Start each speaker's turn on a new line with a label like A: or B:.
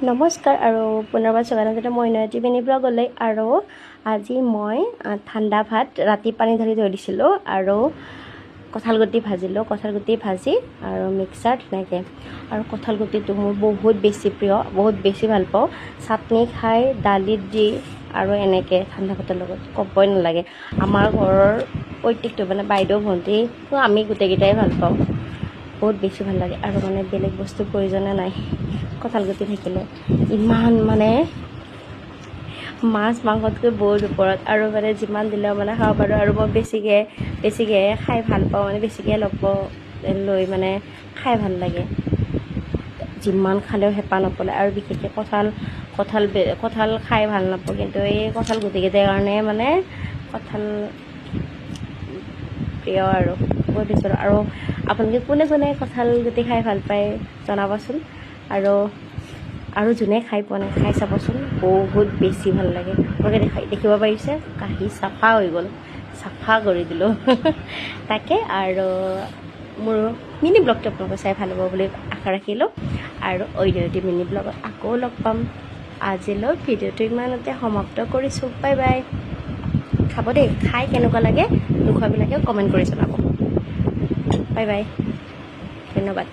A: নমস্কাৰ আৰু পুনৰবাৰ স্বাগতম মই নয়তি মিনি ব্লগলৈ আৰু আজি মই ঠাণ্ডা ভাত ৰাতি পানী ঢালি থৈ দিছিলোঁ আৰু কঁঠালগুটি ভাজিলোঁ কঁঠালগুটি ভাজি আৰু মিক্সাৰ ধুনীয়াকৈ আৰু কঁঠালগুটিটো মোৰ বহুত বেছি প্ৰিয় বহুত বেছি ভাল পাওঁ চাটনি খাই দালিত দি আৰু এনেকৈ ঠাণ্ডা ভাতৰ লগত ক'বই নালাগে আমাৰ ঘৰৰ প্ৰত্যেকটো মানে বাইদেউ ভণ্টি আমি গোটেইকেইটাই ভাল পাওঁ বহুত বেছি ভাল লাগে আৰু মানে বেলেগ বস্তুৰ প্ৰয়োজনে নাই কঁঠালগুটি থাকিলে ইমান মানে মাছ মাংসতকৈ বহুত ওপৰত আৰু মানে যিমান দিলেও মানে খাব পাৰোঁ আৰু মই বেছিকৈ খাই ভাল পাওঁ মানে বেছিকৈ লৈ মানে খাই ভাল লাগে যিমান খালেও হেঁপাহ নপলায় আৰু বিশেষকৈ কঁঠাল খাই ভাল নাপাওঁ কিন্তু এই কঁঠাল গুটিকেইটাৰ কাৰণে মানে কঁঠাল প্ৰিয় আৰু বহুত বেছি আৰু আপোনালোকে কোনে কোনে কঁঠাল গুটি খাই ভাল পায় জনাবচোন আৰু যোনে খাই পোৱা নাই খাই চাবচোন বহুত বেছি ভাল লাগে আপোনালোকে দেখিব পাৰিছে কাঁহী চাফা হৈ গ'ল চাফা কৰি দিলোঁ তাকে আৰু মোৰ মিনি ব্লগটো আপোনালোকে চাই ভাল হ'ব বুলি আশা ৰাখিলোঁ আৰু অন্য মিনি ব্লগত আকৌ লগ পাম আজিলৈ ভিডিঅ'টো ইমানতে সমাপ্ত কৰিছোঁ বাই বাই খাব দেই খাই কেনেকুৱা লাগে নোখোৱাবিলাকে কমেণ্ট কৰি জনাব বাই বাই ধন্যবাদ